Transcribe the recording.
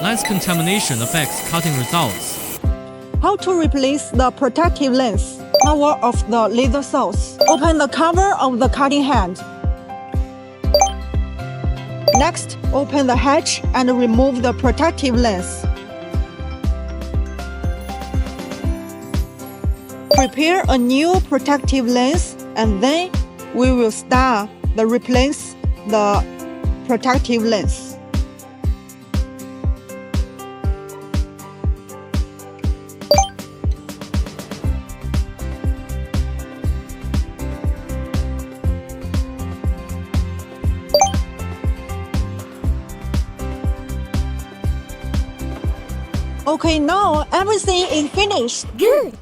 Lens contamination affects cutting results. How to replace the protective lens cover of the laser source. Open the cover of the cutting hand. Next, open the hatch and remove the protective lens. Prepare a new protective lens and then we will start to replace the protective lens. Okay, now everything is finished. Good.